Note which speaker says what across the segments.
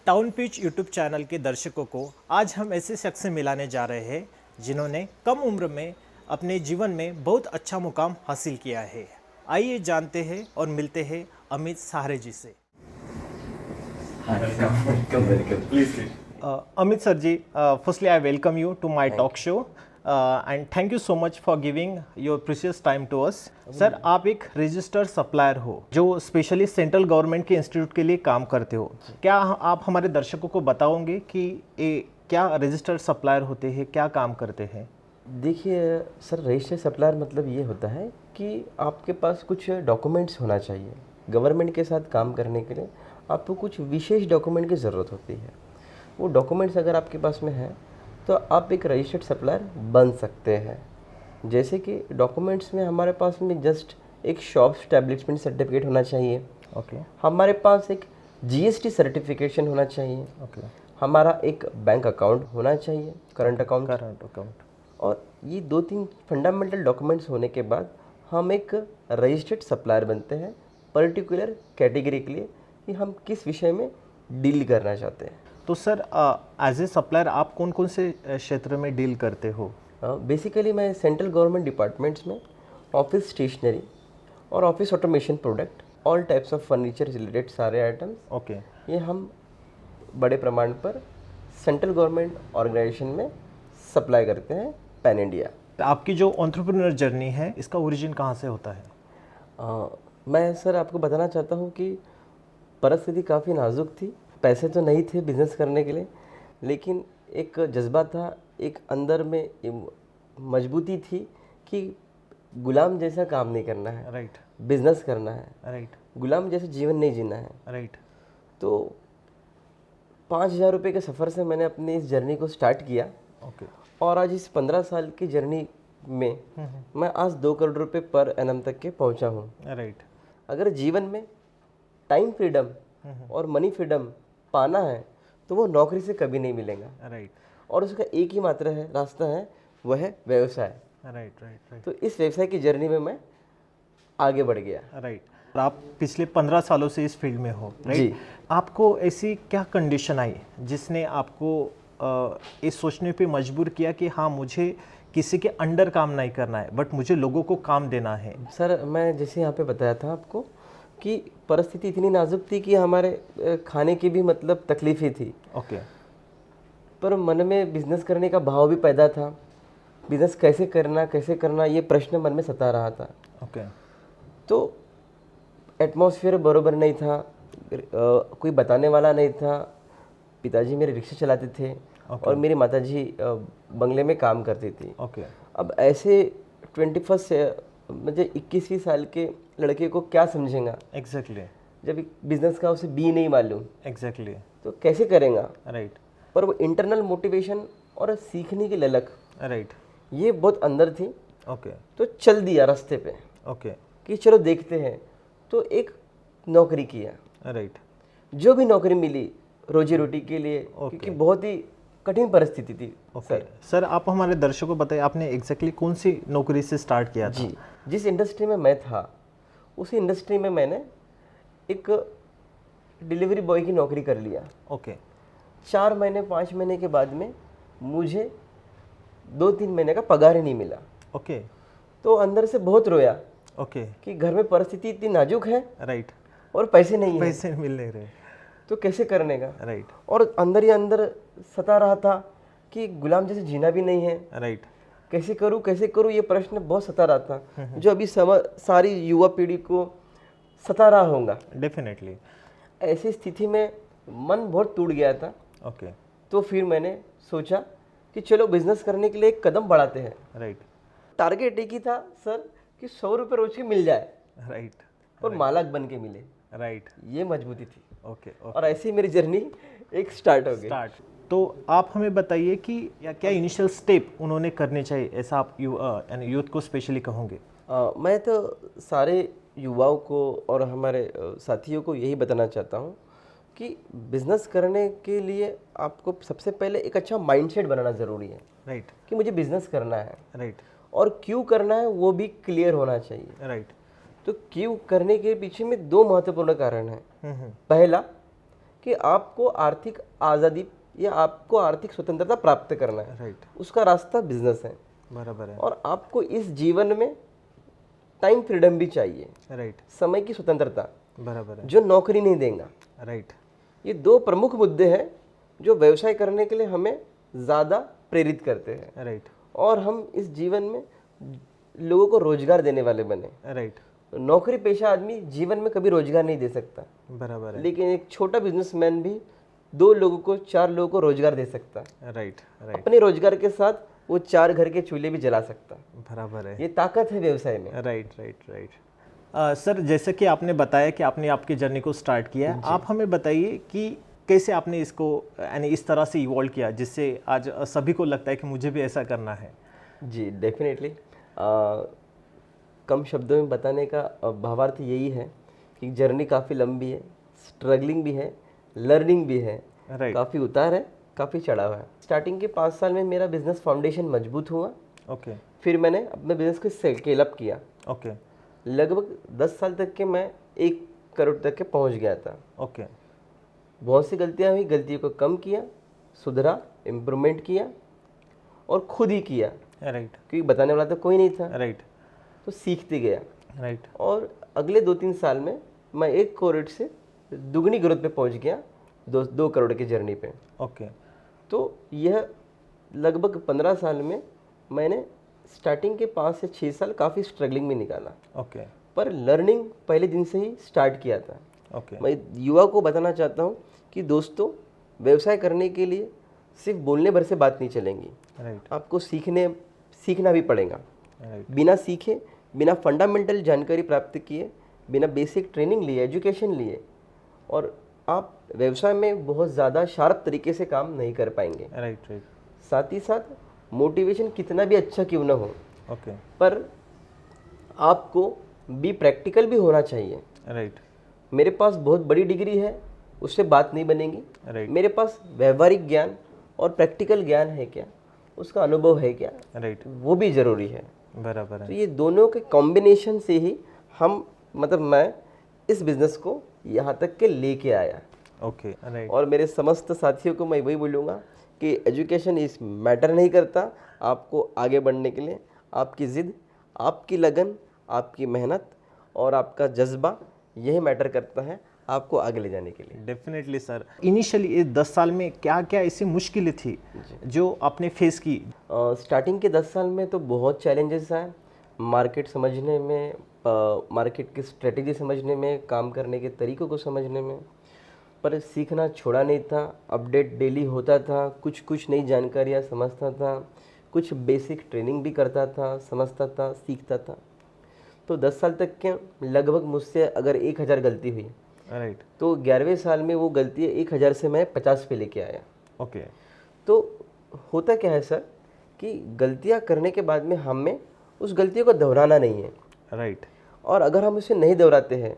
Speaker 1: Town pitch YouTube channel के दर्शकों को आज हम ऐसे शख्स से मिलाने जा रहे हैं जिन्होंने कम उम्र में अपने जीवन में बहुत अच्छा मुकाम हासिल किया है। आइए जानते हैं और मिलते हैं अमित सहारे जी से।
Speaker 2: Welcome. Please sit.
Speaker 1: Amit Sarji, firstly I welcome you to my
Speaker 2: Thank
Speaker 1: talk show and thank you so much for giving your precious time to us. Sir आप एक रजिस्टर्ड सप्लायर हो जो स्पेशली सेंट्रल गवर्नमेंट के institute के लिए काम करते हो। क्या आप हमारे दर्शकों को बताओगे कि ये क्या रजिस्टर्ड सप्लायर होते हैं, क्या काम करते हैं?
Speaker 2: देखिए सर, रजिस्टर्ड सप्लायर मतलब ये होता है कि आपके पास कुछ डॉक्यूमेंट्स होना चाहिए। गवर्नमेंट के साथ काम करने के लिए आपको कुछ विशेष डॉक्यूमेंट की ज़रूरत होती है। वो डॉक्यूमेंट्स अगर आपके पास में है तो आप एक रजिस्टर्ड सप्लायर बन सकते हैं। जैसे कि डॉक्यूमेंट्स में हमारे पास में जस्ट एक शॉप एस्टैब्लिशमेंट सर्टिफिकेट होना चाहिए।
Speaker 1: ओके
Speaker 2: हमारे पास एक जीएसटी सर्टिफिकेशन होना चाहिए।
Speaker 1: ओके
Speaker 2: हमारा एक बैंक अकाउंट होना चाहिए, करंट अकाउंट। और ये 2-3 फंडामेंटल डॉक्यूमेंट्स होने के बाद हम एक रजिस्टर्ड सप्लायर बनते हैं पर्टिकुलर कैटेगरी के लिए कि हम किस विषय में डील करना चाहते हैं।
Speaker 1: तो सर एज ए सप्लायर आप कौन कौन से क्षेत्र में डील करते हो?
Speaker 2: बेसिकली मैं सेंट्रल गवर्नमेंट डिपार्टमेंट्स में ऑफिस स्टेशनरी और office automation product, all types of furniture related सारे आइटम्स
Speaker 1: ओके
Speaker 2: ये हम बड़े प्रमाण पर सेंट्रल गवर्नमेंट ऑर्गेनाइजेशन में सप्लाई करते हैं पैन इंडिया।
Speaker 1: आपकी जो एंटरप्रेन्योर जर्नी है इसका ओरिजिन कहाँ से होता है?
Speaker 2: मैं सर आपको बताना चाहता हूँ कि परिस्थिति काफ़ी नाजुक थी। पैसे तो नहीं थे बिज़नेस करने के लिए, लेकिन एक जज्बा था, एक अंदर में मजबूती थी कि गुलाम जैसा काम नहीं करना है,
Speaker 1: राइट
Speaker 2: बिजनेस करना है,
Speaker 1: राइट
Speaker 2: गुलाम जैसा जीवन नहीं जीना है।
Speaker 1: राइट
Speaker 2: तो 5,000 रुपये के सफ़र से मैंने अपनी इस जर्नी को स्टार्ट किया
Speaker 1: ओके
Speaker 2: और आज इस 15 साल की जर्नी में मैं आज 2 करोड़ रुपए पर एनम तक के पहुंचा हूं।
Speaker 1: राइट
Speaker 2: अगर जीवन में टाइम फ्रीडम और मनी फ्रीडम पाना है तो वो नौकरी से कभी नहीं मिलेगा।
Speaker 1: राइट
Speaker 2: और उसका एक ही मात्र है रास्ता है, वह है व्यवसाय।
Speaker 1: राइट राइट
Speaker 2: तो इस व्यवसाय की जर्नी में मैं आगे बढ़ गया।
Speaker 1: राइट आप पिछले 15 सालों से इस फील्ड में हो,
Speaker 2: जी।
Speaker 1: राइट? आपको ऐसी क्या कंडीशन आई जिसने आपको ये सोचने पे मजबूर किया कि हाँ मुझे किसी के अंडर काम नहीं करना है बट मुझे लोगों को काम देना है?
Speaker 2: सर मैं जैसे यहाँ पे बताया था आपको कि परिस्थिति इतनी नाजुक थी कि हमारे खाने की भी मतलब तकलीफ ही थी।
Speaker 1: ओके
Speaker 2: पर मन में बिजनेस करने का भाव भी पैदा था। बिजनेस कैसे करना ये प्रश्न मन में सता रहा था।
Speaker 1: ओके
Speaker 2: तो एटमॉस्फेयर बरोबर नहीं था, कोई बताने वाला नहीं था। पिताजी मेरे रिक्शा चलाते थे और मेरी माताजी बंगले में काम करती थी।
Speaker 1: ओके
Speaker 2: अब ऐसे 21 से मुझे 21वीं साल के लड़के को क्या समझेगा
Speaker 1: एग्जैक्टली
Speaker 2: जब बिजनेस का उसे बी नहीं मालूम,
Speaker 1: एग्जैक्टली
Speaker 2: तो कैसे करेगा।
Speaker 1: राइट
Speaker 2: पर वो इंटरनल मोटिवेशन और सीखने की ललक
Speaker 1: राइट
Speaker 2: ये बहुत अंदर थी।
Speaker 1: ओके
Speaker 2: तो चल दिया रास्ते पे
Speaker 1: ओके
Speaker 2: कि चलो देखते हैं। तो एक नौकरी किया,
Speaker 1: राइट
Speaker 2: जो भी नौकरी मिली रोजी रोटी के लिए, क्योंकि बहुत ही कठिन परिस्थिति थी।
Speaker 1: सर आप हमारे दर्शकों को बताइए आपने एग्जैक्टली कौन सी नौकरी से स्टार्ट किया था?
Speaker 2: जी, जिस इंडस्ट्री में मैं था उसी इंडस्ट्री में मैंने एक डिलीवरी बॉय की नौकरी कर लिया।
Speaker 1: ओके
Speaker 2: 4 महीने 5 महीने के बाद में मुझे 2-3 महीने का पगार ही नहीं मिला।
Speaker 1: ओके
Speaker 2: तो अंदर से बहुत रोया
Speaker 1: ओके
Speaker 2: कि घर में परिस्थिति इतनी नाजुक है
Speaker 1: राइट
Speaker 2: और पैसे नहीं है,
Speaker 1: पैसे मिल नहीं रहे,
Speaker 2: तो कैसे करने का।
Speaker 1: राइट
Speaker 2: और अंदर ही अंदर सता रहा था कि गुलाम जैसे जीना भी नहीं है,
Speaker 1: राइट
Speaker 2: कैसे करूँ ये प्रश्न बहुत सता रहा था, जो अभी सारी युवा पीढ़ी को सता रहा होगा।
Speaker 1: डेफिनेटली
Speaker 2: ऐसी स्थिति में मन बहुत टूट गया था।
Speaker 1: ओके
Speaker 2: तो फिर मैंने सोचा कि चलो बिजनेस करने के लिए एक कदम बढ़ाते हैं।
Speaker 1: राइट
Speaker 2: टारगेट एक ही था सर कि 100 रुपये रोज के मिल जाए
Speaker 1: राइट
Speaker 2: और मालक बन के मिले,
Speaker 1: राइट
Speaker 2: ये मजबूती थी।
Speaker 1: ओके
Speaker 2: और ऐसे ही मेरी जर्नी एक स्टार्ट हो गई।
Speaker 1: स्टार्ट। तो आप हमें बताइए कि या क्या इनिशियल स्टेप उन्होंने करने चाहिए ऐसा आप यूथ को स्पेशली कहोगे?
Speaker 2: मैं तो सारे युवाओं को और हमारे साथियों को यही बताना चाहता हूँ कि बिज़नेस करने के लिए आपको सबसे पहले एक अच्छा माइंडसेट बनाना ज़रूरी है।
Speaker 1: राइट
Speaker 2: कि मुझे बिज़नेस करना है
Speaker 1: राइट
Speaker 2: और क्यों करना है वो भी क्लियर होना चाहिए।
Speaker 1: राइट
Speaker 2: तो क्यों करने के पीछे में 2 महत्वपूर्ण कारण हैं। पहला कि आपको आर्थिक आज़ादी या आपको आर्थिक स्वतंत्रता प्राप्त करना है,
Speaker 1: राइट,
Speaker 2: उसका रास्ता बिजनेस है।
Speaker 1: बराबर है,
Speaker 2: और आपको इस जीवन में टाइम फ्रीडम भी चाहिए,
Speaker 1: राइट,
Speaker 2: समय की स्वतंत्रता,
Speaker 1: बराबर है,
Speaker 2: जो नौकरी नहीं देगा।
Speaker 1: राइट,
Speaker 2: ये दो प्रमुख मुद्दे हैं जो व्यवसाय करने के लिए हमें ज़्यादा प्रेरित करते हैं,
Speaker 1: राइट,
Speaker 2: और हम इस जीवन में लोगों को रोजगार देने वाले बने।
Speaker 1: राइट,
Speaker 2: नौकरी पेशा आदमी जीवन में कभी रोजगार नहीं दे सकता,
Speaker 1: बराबर है,
Speaker 2: लेकिन एक छोटा बिजनेसमैन भी 2 लोगों को 4 लोगों को रोजगार दे सकता है।
Speaker 1: राइट, राइट,
Speaker 2: अपने रोजगार के साथ वो 4 घर के चूल्हे भी जला सकता है।
Speaker 1: बराबर है,
Speaker 2: ये ताकत है व्यवसाय में।
Speaker 1: Right, right, right. सर, जैसे कि आपने बताया कि आपने आपकी जर्नी को स्टार्ट किया है, आप हमें बताइए कि कैसे आपने इसको यानी इस तरह से इवॉल्व किया जिससे आज सभी को लगता है कि मुझे भी ऐसा करना है।
Speaker 2: जी डेफिनेटली। कम शब्दों में बताने का भावार्थ यही है कि जर्नी काफ़ी लंबी है, स्ट्रगलिंग भी है, लर्निंग भी है,
Speaker 1: राइट,
Speaker 2: काफ़ी उतार है, काफ़ी चढ़ाव है। स्टार्टिंग के 5 साल में मेरा बिजनेस फाउंडेशन मजबूत हुआ।
Speaker 1: ओके,
Speaker 2: फिर मैंने अपने बिजनेस को स्केल अप किया।
Speaker 1: ओके,
Speaker 2: लगभग 10 साल तक के मैं 1 करोड़ तक के पहुंच गया था।
Speaker 1: ओके,
Speaker 2: बहुत सी गलतियां हुई, गलतियों को कम किया, सुधरा, इम्प्रूवमेंट किया और खुद ही किया,
Speaker 1: राइट,
Speaker 2: क्योंकि बताने वाला तो कोई नहीं था,
Speaker 1: राइट,
Speaker 2: तो सीखते गया।
Speaker 1: राइट,
Speaker 2: और अगले 2-3 साल में मैं 1 करोड़ से दुगनी ग्रोथ पे पहुंच गया, 2 करोड़ की जर्नी पे।
Speaker 1: ओके,
Speaker 2: तो यह लगभग 15 साल में मैंने स्टार्टिंग के 5 से 6 साल काफ़ी स्ट्रगलिंग में निकाला,
Speaker 1: ओके,
Speaker 2: पर लर्निंग पहले दिन से ही स्टार्ट किया था।
Speaker 1: ओके,
Speaker 2: मैं युवा को बताना चाहता हूँ कि दोस्तों, व्यवसाय करने के लिए सिर्फ बोलने भर से बात नहीं चलेंगी,
Speaker 1: राइट,
Speaker 2: आपको सीखना भी पड़ेगा।
Speaker 1: राइट,
Speaker 2: बिना सीखे, बिना फंडामेंटल जानकारी प्राप्त किए, बिना बेसिक ट्रेनिंग लिए, एजुकेशन लिए, और आप व्यवसाय में बहुत ज़्यादा शार्प तरीके से काम नहीं कर पाएंगे।
Speaker 1: राइट, राइट,
Speaker 2: साथ ही साथ मोटिवेशन कितना भी अच्छा क्यों ना हो,
Speaker 1: ओके,
Speaker 2: पर आपको भी प्रैक्टिकल भी होना चाहिए।
Speaker 1: राइट,
Speaker 2: मेरे पास बहुत बड़ी डिग्री है, उससे बात नहीं बनेगी।
Speaker 1: राइट,
Speaker 2: मेरे पास व्यवहारिक ज्ञान और प्रैक्टिकल ज्ञान है क्या, उसका अनुभव है क्या,
Speaker 1: राइट,
Speaker 2: वो भी ज़रूरी है।
Speaker 1: बराबर
Speaker 2: तो
Speaker 1: है,
Speaker 2: ये दोनों के कॉम्बिनेशन से ही मैं इस बिज़नेस को यहाँ तक के लेके आया।
Speaker 1: ओके, राइट,
Speaker 2: और मेरे समस्त साथियों को मैं वही बोलूँगा कि एजुकेशन इस मैटर नहीं करता आपको आगे बढ़ने के लिए। आपकी ज़िद, आपकी लगन, आपकी मेहनत और आपका जज्बा, यही मैटर करता है आपको आगे ले जाने के लिए।
Speaker 1: Definitely sir. इनिशियली ये 10 साल में क्या क्या ऐसी मुश्किलें थी जो आपने फेस की?
Speaker 2: स्टार्टिंग के 10 साल में तो बहुत चैलेंजेस आए, मार्केट समझने में, मार्केट की स्ट्रेटेजी समझने में, काम करने के तरीक़ों को समझने में, पर सीखना छोड़ा नहीं था। अपडेट डेली होता था, कुछ कुछ नई जानकारियाँ समझता था, कुछ बेसिक ट्रेनिंग भी करता था, समझता था, सीखता था। तो 10 साल तक के लगभग मुझसे अगर 1000 गलती हुई,
Speaker 1: राइट,
Speaker 2: तो 11वें साल में वो गलती 1000 से मैं 50 पे लेके आया।
Speaker 1: ओके,
Speaker 2: तो होता क्या है सर कि गलतियां करने के बाद में हमें उस गलतियों को दोहराना नहीं है,
Speaker 1: राइट,
Speaker 2: और अगर हम उसे नहीं दोहराते हैं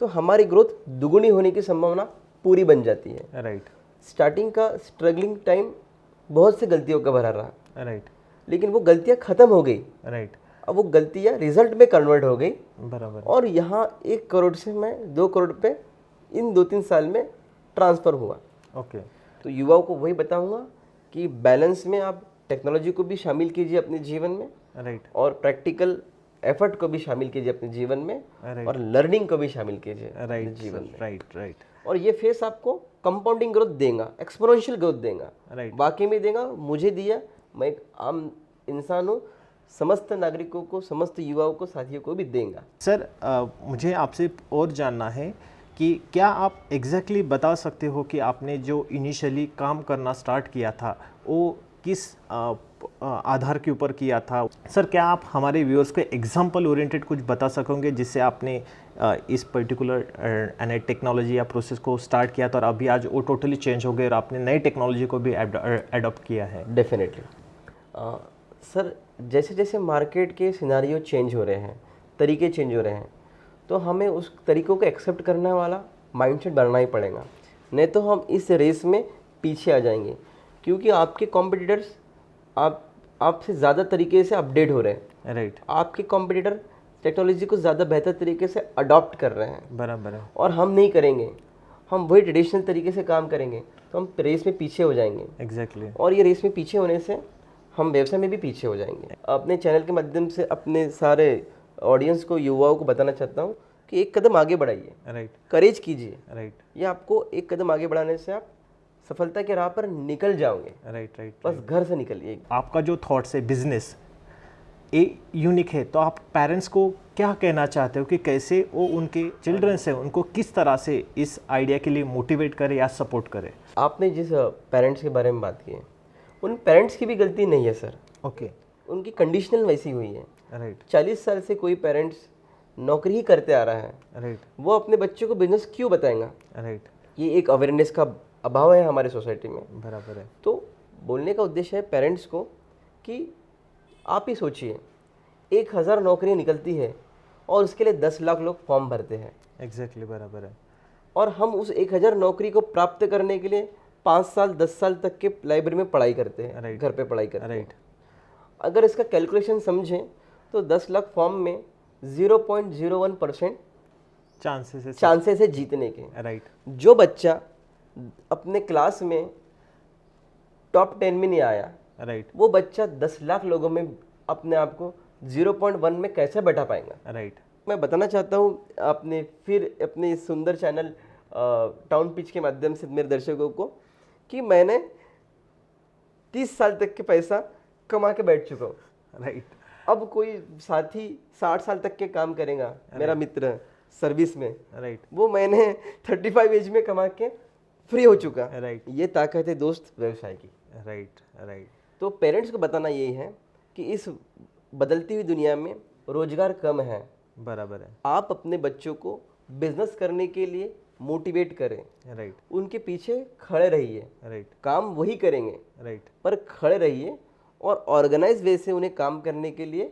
Speaker 2: तो हमारी ग्रोथ दुगुनी होने की संभावना पूरी बन जाती है।
Speaker 1: राइट,
Speaker 2: स्टार्टिंग का स्ट्रगलिंग टाइम बहुत सी गलतियों का भरा रहा,
Speaker 1: राइट,
Speaker 2: लेकिन वो गलतियां ख़त्म हो गई।
Speaker 1: राइट,
Speaker 2: अब वो गलतियां रिजल्ट में कन्वर्ट हो गई,
Speaker 1: बराबर,
Speaker 2: और यहाँ 1 करोड़ से मैं 2 करोड़ पे इन 2-3 साल में ट्रांसफ़र हुआ।
Speaker 1: ओके,
Speaker 2: तो युवाओं को वही बताऊंगा कि बैलेंस में आप टेक्नोलॉजी को भी शामिल कीजिए अपने जीवन में,
Speaker 1: राइट,
Speaker 2: और प्रैक्टिकल एफर्ट को भी शामिल कीजिए अपने जीवन में,
Speaker 1: राइट,
Speaker 2: और लर्निंग को भी शामिल कीजिए अपने
Speaker 1: राइट,
Speaker 2: जीवन में।
Speaker 1: राइट, राइट,
Speaker 2: और ये फेस आपको कंपाउंडिंग ग्रोथ देगा, एक्सपोनेंशियल ग्रोथ देगा,
Speaker 1: राइट,
Speaker 2: बाकी में देगा, मुझे दिया। मैं एक आम इंसान हूँ, समस्त नागरिकों को, समस्त युवाओं को, साथियों को भी देगा।
Speaker 1: सर मुझे आपसे और जानना है कि क्या आप एग्जैक्टली बता सकते हो कि आपने जो इनिशियली काम करना स्टार्ट किया था वो किस आधार के ऊपर किया था? सर, क्या आप हमारे व्यूअर्स को एग्जांपल ओरिएंटेड कुछ बता सकोगे जिससे आपने इस पर्टिकुलर टेक्नोलॉजी या प्रोसेस को स्टार्ट किया था और अभी आज वो टोटली चेंज हो गए और आपने नई टेक्नोलॉजी को भी एडॉप्ट किया है?
Speaker 2: डेफिनेटली सर, जैसे जैसे मार्केट के सिनारियो चेंज हो रहे हैं, तरीके चेंज हो रहे हैं, तो हमें उस तरीक़ों को एक्सेप्ट करने वाला माइंडसेट बनाना ही पड़ेगा, नहीं तो हम इस रेस में पीछे आ जाएंगे। क्योंकि आपके कॉम्पिटिटर्स आपसे ज़्यादा तरीके से अपडेट हो रहे हैं,
Speaker 1: राइट,
Speaker 2: आपके कॉम्पिटिटर टेक्नोलॉजी को ज़्यादा बेहतर तरीके से अडॉप्ट कर रहे हैं,
Speaker 1: बराबर है,
Speaker 2: और हम नहीं करेंगे। हम वही ट्रेडिशनल तरीके से काम करेंगे तो हम रेस में पीछे हो जाएंगे।
Speaker 1: एग्जैक्टली।
Speaker 2: और ये रेस में पीछे होने से हम व्यवसाय में भी पीछे हो जाएंगे। अपने चैनल के माध्यम से अपने सारे ऑडियंस को, युवाओं को बताना चाहता हूँ कि एक कदम आगे बढ़ाइए,
Speaker 1: राइट
Speaker 2: करेज कीजिए।
Speaker 1: राइट
Speaker 2: ये आपको एक कदम आगे बढ़ाने से आप सफलता के राह पर निकल जाओगे।
Speaker 1: Right right.
Speaker 2: बस घर से निकलिए।
Speaker 1: आपका जो थॉट्स है बिजनेस ये यूनिक है, तो आप पेरेंट्स को क्या कहना चाहते हो कि कैसे वो उनके चिल्ड्रंस है उनको किस तरह से इस आइडिया के लिए मोटिवेट करे या सपोर्ट करे?
Speaker 2: आपने जिस पेरेंट्स के बारे में बात की है, उन पेरेंट्स की भी गलती नहीं है सर।
Speaker 1: ओके।
Speaker 2: उनकी कंडीशनल वैसी हुई है।
Speaker 1: राइट
Speaker 2: 40 साल से कोई पेरेंट्स नौकरी ही करते आ रहा है,
Speaker 1: राइट
Speaker 2: वो अपने बच्चों को बिजनेस क्यों बताएगा?
Speaker 1: राइट।
Speaker 2: ये एक अवेयरनेस का अभाव है हमारे सोसाइटी में।
Speaker 1: बराबर है।
Speaker 2: तो बोलने का उद्देश्य है पेरेंट्स को कि आप ही सोचिए, 1000 नौकरियां निकलती है और उसके लिए 10 लाख लोग फॉर्म भरते हैं।
Speaker 1: एग्जैक्टली बराबर है।
Speaker 2: और हम उस 1000 नौकरी को प्राप्त करने के लिए 5 साल 10 साल तक के लाइब्रेरी में पढ़ाई करते हैं,
Speaker 1: Right.
Speaker 2: घर पे पढ़ाई करते हैं।
Speaker 1: राइट
Speaker 2: अगर इसका कैलकुलेशन समझें तो 10 लाख फॉर्म में 0.01% चांसेस है जीतने के।
Speaker 1: राइट
Speaker 2: जो बच्चा अपने क्लास में टॉप 10 में नहीं आया,
Speaker 1: राइट
Speaker 2: वो बच्चा 10 लाख लोगों में अपने आप को 0.1 में कैसे बैठा पाएगा?
Speaker 1: राइट।
Speaker 2: मैं बताना चाहता हूँ आपने फिर अपने इस सुंदर चैनल टाउन पिच के माध्यम से मेरे दर्शकों को कि मैंने 30 साल तक के पैसा कमा के बैठ चुका हूँ।
Speaker 1: राइट
Speaker 2: अब कोई साथी 60 साल तक के काम करेगा, मेरा मित्र सर्विस में,
Speaker 1: राइट
Speaker 2: वो मैंने 35 एज में कमा के फ्री हो चुका।
Speaker 1: राइट
Speaker 2: ये ताकत है दोस्त व्यवसाय की।
Speaker 1: Right right.
Speaker 2: तो पेरेंट्स को बताना यही है कि इस बदलती हुई दुनिया में रोजगार कम है।
Speaker 1: बराबर है।
Speaker 2: आप अपने बच्चों को बिजनेस करने के लिए मोटिवेट करें,
Speaker 1: राइट
Speaker 2: उनके पीछे खड़े रहिए।
Speaker 1: राइट
Speaker 2: काम वही करेंगे
Speaker 1: राइट
Speaker 2: पर खड़े रहिए और ऑर्गेनाइज वे से उन्हें काम करने के लिए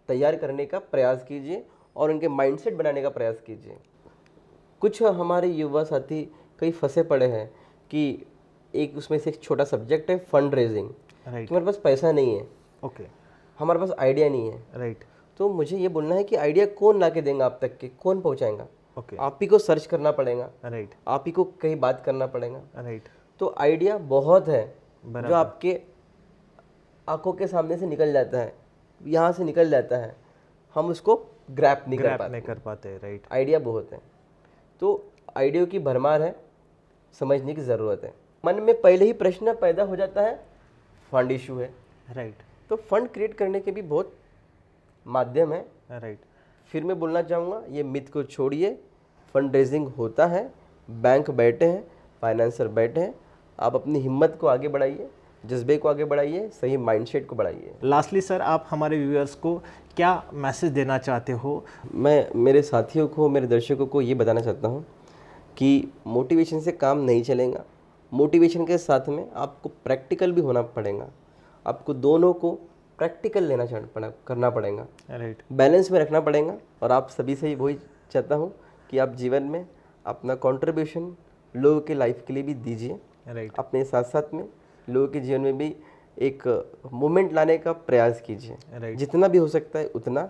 Speaker 2: तैयार करने का प्रयास कीजिए और उनके माइंडसेट बनाने का प्रयास कीजिए। कुछ हमारे युवा साथी कई फंसे पड़े हैं कि एक उसमें से एक छोटा सब्जेक्ट है फंड रेजिंग।
Speaker 1: राइट।
Speaker 2: हमारे पास पैसा नहीं है,
Speaker 1: ओके।
Speaker 2: हमारे पास आइडिया नहीं है।
Speaker 1: राइट
Speaker 2: तो मुझे ये बोलना है कि आइडिया कौन ला के देगा आप तक के, कौन पहुंचाएगा?
Speaker 1: ओके।
Speaker 2: आप ही को सर्च करना पड़ेगा,
Speaker 1: राइट
Speaker 2: आप ही को कहीं बात करना पड़ेगा।
Speaker 1: राइट।
Speaker 2: तो आइडिया बहुत है
Speaker 1: बराबर।
Speaker 2: जो आपके आंखों के सामने से निकल जाता है, यहाँ से निकल जाता है, हम उसको ग्रैप नहीं कर
Speaker 1: ग्रैप
Speaker 2: पाते।
Speaker 1: नहीं कर पाते। राइट
Speaker 2: आइडिया बहुत है, तो आइडिया की भरमार है, समझने की ज़रूरत है। मन में पहले ही प्रश्न पैदा हो जाता है, फंड इशू है।
Speaker 1: राइट
Speaker 2: तो फंड क्रिएट करने के भी बहुत माध्यम है।
Speaker 1: राइट
Speaker 2: फिर मैं बोलना चाहूँगा, ये मिथ को छोड़िए, फंड रेजिंग होता है, बैंक बैठे हैं, फाइनेंसर बैठे हैं। आप अपनी हिम्मत को आगे बढ़ाइए, जज्बे को आगे बढ़ाइए, सही माइंडसेट को बढ़ाइए।
Speaker 1: लास्टली सर, आप हमारे व्यूअर्स को क्या मैसेज देना चाहते हो?
Speaker 2: मैं मेरे साथियों को, मेरे दर्शकों को ये बताना चाहता हूँ कि मोटिवेशन से काम नहीं चलेगा। मोटिवेशन के साथ में आपको प्रैक्टिकल भी होना पड़ेगा। आपको दोनों को प्रैक्टिकल करना पड़ेगा,
Speaker 1: राइट
Speaker 2: बैलेंस में रखना पड़ेगा। और आप सभी से वही चाहता हूँ कि आप जीवन में अपना कंट्रीब्यूशन लोगों के लाइफ के लिए भी दीजिए।
Speaker 1: राइट
Speaker 2: अपने साथ साथ में लोगों के जीवन में भी एक मोमेंट लाने का प्रयास कीजिए।
Speaker 1: Right.
Speaker 2: जितना भी हो सकता है उतना।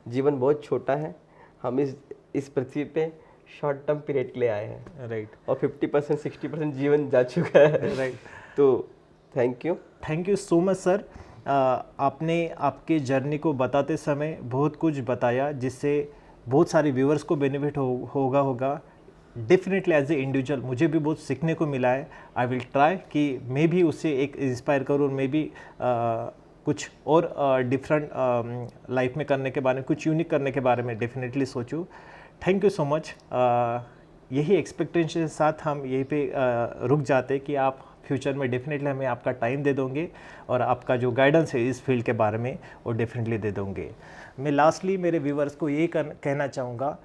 Speaker 2: जीवन बहुत छोटा है, हम इस पृथ्वी पे शॉर्ट टर्म पीरियड के लिए आए हैं।
Speaker 1: राइट
Speaker 2: और 50% 60% जीवन जा चुका है।
Speaker 1: राइट।
Speaker 2: तो thank you
Speaker 1: so much sir. आपने आपके जर्नी को बताते समय बहुत कुछ बताया जिससे बहुत सारे व्यूअर्स को बेनिफिट होगा। डेफिनेटली एज ए इंडिविजुअल मुझे भी बहुत सीखने को मिला है। आई विल ट्राई कि मैं भी उससे एक इंस्पायर करूँ और मैं भी कुछ और डिफरेंट लाइफ में करने के बारे में, कुछ यूनिक करने के बारे में डेफिनेटली सोचूं। Thank you so much. यही एक्सपेक्टेशन के साथ हम यहीं पे रुक जाते कि आप फ्यूचर में डेफिनेटली हमें आपका टाइम दे दोगे और आपका जो गाइडेंस है इस फील्ड के बारे में वो डेफिनेटली दे दोगे। मैं लास्टली मेरे व्यूवर्स को यही कहना चाहूँगा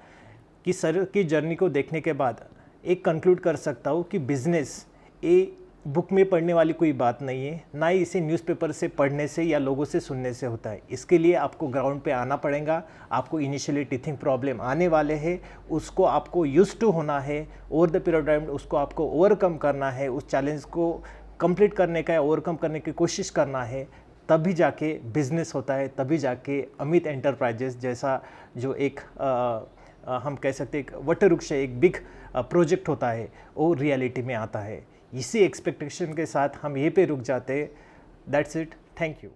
Speaker 1: कि सर की जर्नी को देखने के बाद एक कंक्लूड कर सकता हूँ कि बिज़नेस ये बुक में पढ़ने वाली कोई बात नहीं है, ना ही इसे न्यूज़पेपर से पढ़ने से या लोगों से सुनने से होता है। इसके लिए आपको ग्राउंड पे आना पड़ेगा। आपको इनिशियली टीथिंग प्रॉब्लम आने वाले हैं, उसको आपको यूज्ड टू होना है। ओवर द पीरियड टाइम उसको आपको ओवरकम करना है, उस चैलेंज को कंप्लीट करने का, ओवरकम करने की कोशिश करना है। तभी जाके बिज़नेस होता है, तभी जाके अमित एंटरप्राइजेस जैसा जो एक हम कह सकते हैं एक वटवृक्ष है, एक बिग प्रोजेक्ट होता है वो रियलिटी में आता है। इसी एक्सपेक्टेशन के साथ हम ये पे रुक जाते हैं। That's it, thank you.